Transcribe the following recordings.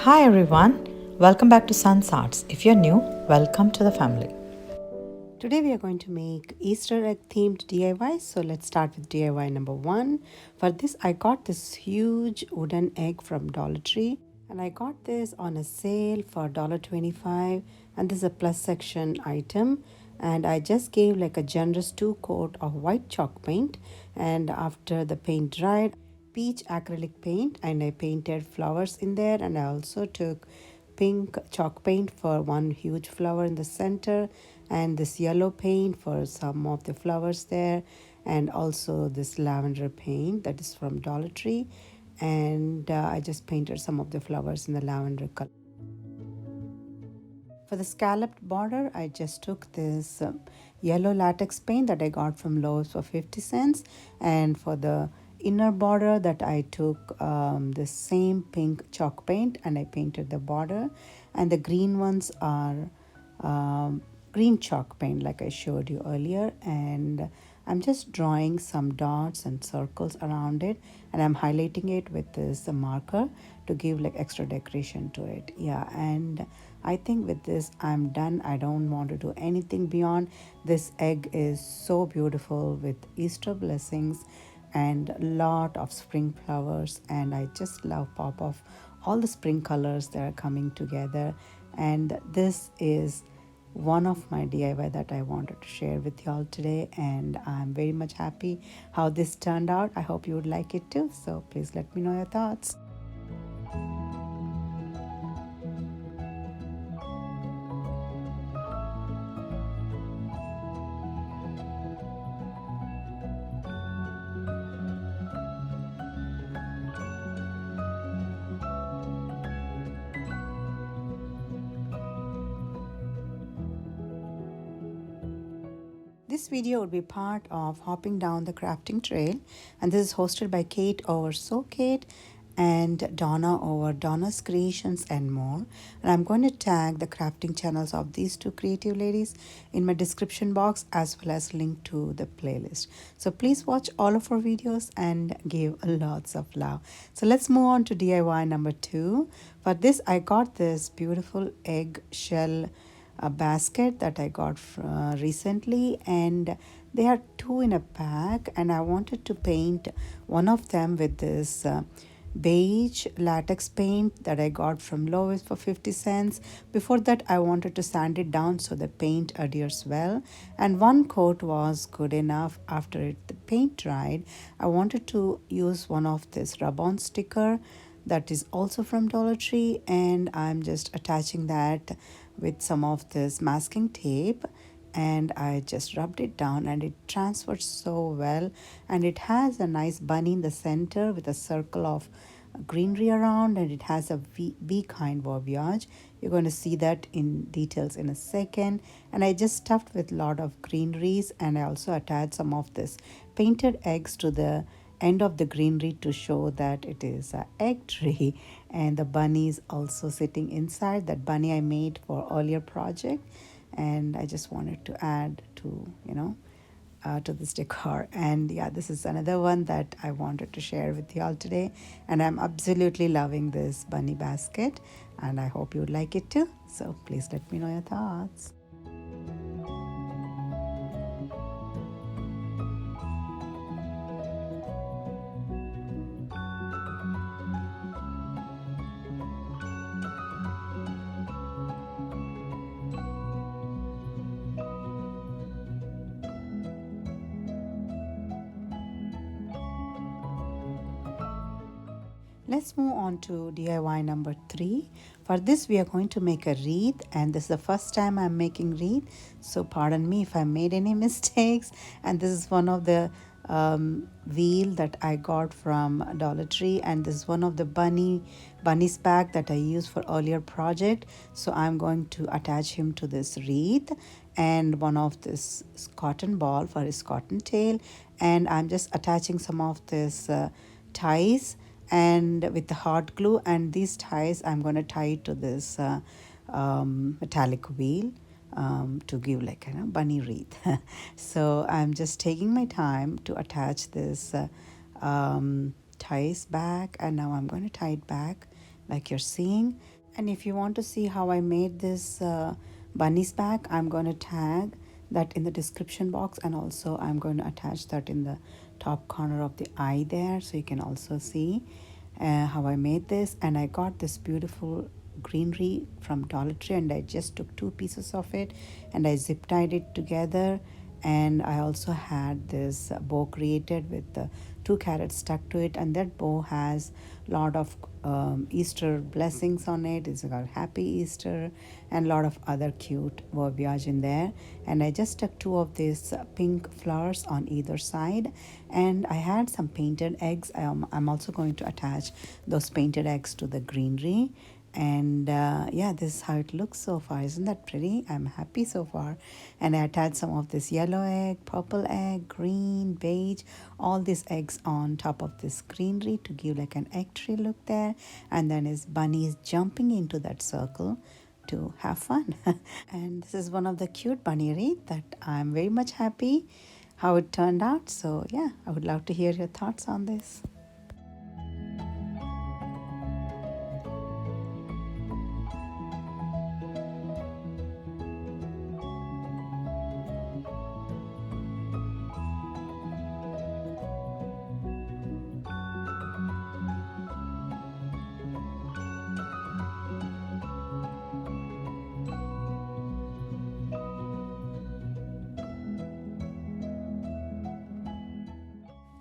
Hi everyone, welcome back to Sun's Arts. If you're new, welcome to the family. Today we are going to make Easter egg themed DIY. So let's start with DIY number 1. For this I got this huge wooden egg from Dollar Tree, and I got this on a sale for $1.25, and this is a plus section item, and I just gave like a generous 2 coat of white chalk paint, and after the paint dried, peach acrylic paint, and I painted flowers in there, and I also took pink chalk paint for one huge flower in the center, and this yellow paint for some of the flowers there, and also this lavender paint that is from Dollar Tree, and I just painted some of the flowers in the lavender color. For the scalloped border, I just took this yellow latex paint that I got from Lowe's for 50 cents. And for the inner border that I took the same pink chalk paint and I painted the border. And the green ones are green chalk paint like I showed you earlier. And I'm just drawing some dots and circles around it, and I'm highlighting it with this marker to give like extra decoration to it. Yeah, and I think with this I'm done. I don't want to do anything beyond. This egg is so beautiful with Easter blessings and a lot of spring flowers, and I just love pop of all the spring colors that are coming together. And this is one of my DIY that I wanted to share with y'all today, and I'm very much happy how this turned out. I hope you would like it too, so please let me know your thoughts. This video would be part of Hopping Down the Crafting Trail, and this is hosted by Kate over So Kate and Donna over Donna's Creations and More. And I'm going to tag the crafting channels of these two creative ladies in my description box as well as link to the playlist. So please watch all of our videos and give lots of love. So let's move on to DIY number 2. For this, I got this beautiful egg shell a basket that I got recently, and they are two in a pack, and I wanted to paint one of them with this beige latex paint that I got from Lowe's for 50 cents. Before that I wanted to sand it down so the paint adheres well, and one coat was good enough. After the paint dried, I wanted to use one of this rub-on sticker that is also from Dollar Tree, and I'm just attaching that with some of this masking tape, and I just rubbed it down and it transferred so well, and it has a nice bunny in the center with a circle of greenery around, and it has a V kind verbiage. You're going to see that in details in a second. And I just stuffed with a lot of greeneries, and I also attached some of this painted eggs to the end of the greenery to show that it is an egg tree. And the bunny is also sitting inside. That bunny I made for earlier project, and I just wanted to add to this decor. And yeah, this is another one that I wanted to share with you all today, and I'm absolutely loving this bunny basket, and I hope you would like it too. So please let me know your thoughts. Let's move on to DIY number 3. For this, we are going to make a wreath, and this is the first time I'm making wreath, so pardon me if I made any mistakes. And this is one of the wheel that I got from Dollar Tree, and this is one of the bunny's pack that I used for earlier project. So I'm going to attach him to this wreath, and one of this cotton ball for his cotton tail, and I'm just attaching some of this ties and with the hot glue, and these ties I'm going to tie it to this metallic wheel to give like a bunny wreath. So I'm just taking my time to attach this ties back, and now I'm going to tie it back like you're seeing. And if you want to see how I made this bunny's back, I'm going to tag that in the description box, and also I'm going to attach that in the top corner of the eye there, so you can also see how I made this. And I got this beautiful greenery from Dollar Tree, and I just took 2 pieces of it and I zip tied it together. And I also had this bow created with the 2 carrots stuck to it, and that bow has a lot of Easter blessings on it. It's got Happy Easter and a lot of other cute verbiage in there. And I just stuck 2 of these pink flowers on either side, and I had some painted eggs. I'm also going to attach those painted eggs to the greenery. And yeah, this is how it looks so far. Isn't that pretty? I'm happy so far. And I attached some of this yellow egg, purple egg, green, beige, all these eggs on top of this greenery to give like an egg tree look there. And then his bunny is jumping into that circle to have fun. And this is one of the cute bunny wreath that I'm very much happy how it turned out. So yeah, I would love to hear your thoughts on this.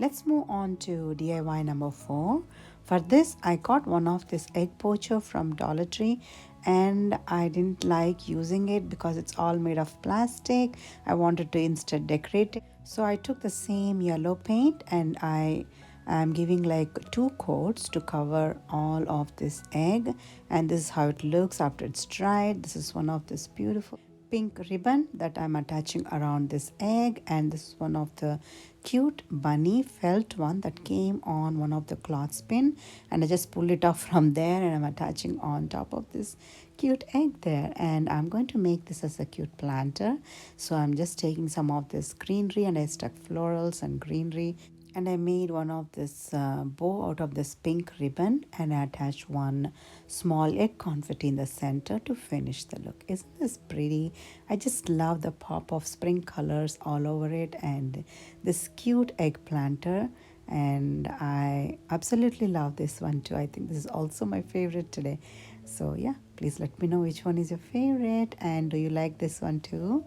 Let's move on to DIY number 4. For this, I got one of this egg poacher from Dollar Tree, and I didn't like using it because it's all made of plastic. I wanted to instead decorate it. So I took the same yellow paint and I am giving like 2 coats to cover all of this egg, and this is how it looks after it's dried. This is one of this beautiful pink ribbon that I'm attaching around this egg, and this is one of the cute bunny felt one that came on one of the clothespin, and I just pulled it off from there and I'm attaching on top of this cute egg there. And I'm going to make this as a cute planter, so I'm just taking some of this greenery and I stuck florals and greenery, and I made one of this bow out of this pink ribbon, and I attached one small egg confetti in the center to finish the look. Isn't this pretty? I just love the pop of spring colors all over it and this cute egg planter, and I absolutely love this one too. I think this is also my favorite today. So yeah, please let me know which one is your favorite, and do you like this one too?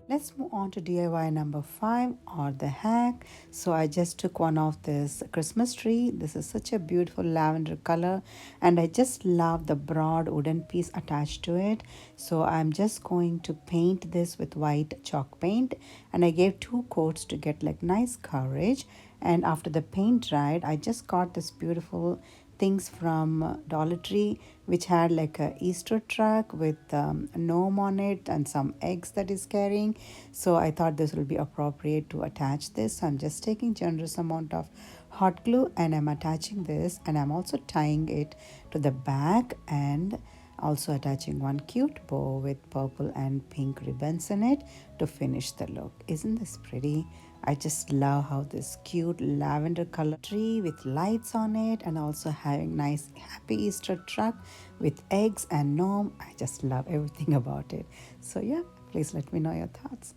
Let's move on to DIY number 5, or the hack. So I just took one of this Christmas tree. This is such a beautiful lavender color, and I just love the broad wooden piece attached to it. So I'm just going to paint this with white chalk paint, and I gave 2 coats to get like nice coverage. And after the paint dried, I just got this beautiful things from Dollar Tree, which had like a Easter truck with a gnome on it and some eggs that is carrying. So I thought this will be appropriate to attach this. So I'm just taking generous amount of hot glue and I'm attaching this, and I'm also tying it to the back and also attaching one cute bow with purple and pink ribbons in it to finish the look. Isn't this pretty? I just love how this cute lavender color tree with lights on it, and also having nice Happy Easter truck with eggs and gnome. I just love everything about it. So yeah, please let me know your thoughts.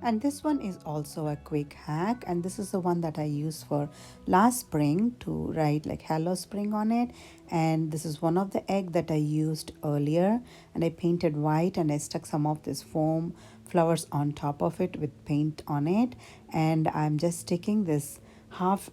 And this one is also a quick hack, and this is the one that I used for last spring to write like hello spring on it. And this is one of the egg that I used earlier, and I painted white and I stuck some of this foam flowers on top of it with paint on it. And I'm just sticking this half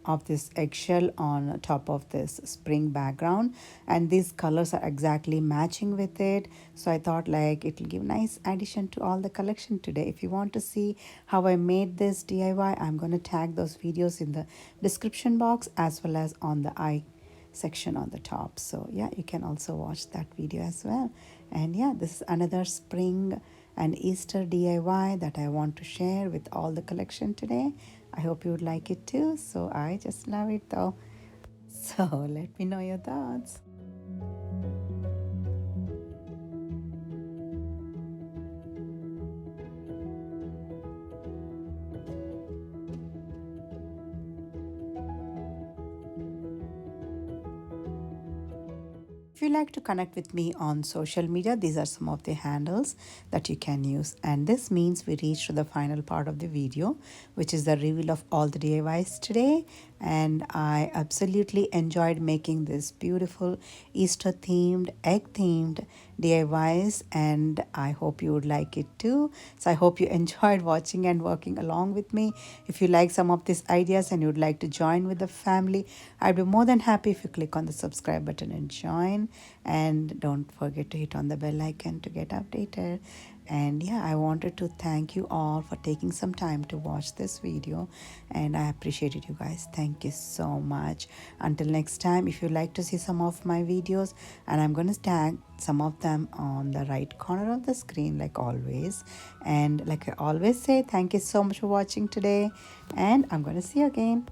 of this eggshell on top of this spring background, and these colors are exactly matching with it. So I thought like it will give nice addition to all the collection today. If you want to see how I made this DIY, I'm going to tag those videos in the description box as well as on the section on the top. So yeah, you can also watch that video as well. And yeah, this is another spring and Easter DIY that I want to share with all the collection today. I hope you would like it too. So I just love it though. So let me know your thoughts. If you like to connect with me on social media, these are some of the handles that you can use. And this means we reached to the final part of the video, which is the reveal of all the DIYs today. And I absolutely enjoyed making this beautiful Easter themed, egg themed DIYs, and I hope you would like it too. So I hope you enjoyed watching and working along with me. If you like some of these ideas and you would like to join with the family, I'd be more than happy if you click on the subscribe button and join. And don't forget to hit on the bell icon to get updated. And yeah, I wanted to thank you all for taking some time to watch this video, and I appreciate you guys. Thank you so much. Until next time, if you like to see some of my videos, and I'm going to tag some of them on the right corner of the screen like always. And like I always say, thank you so much for watching today, and I'm going to see you again.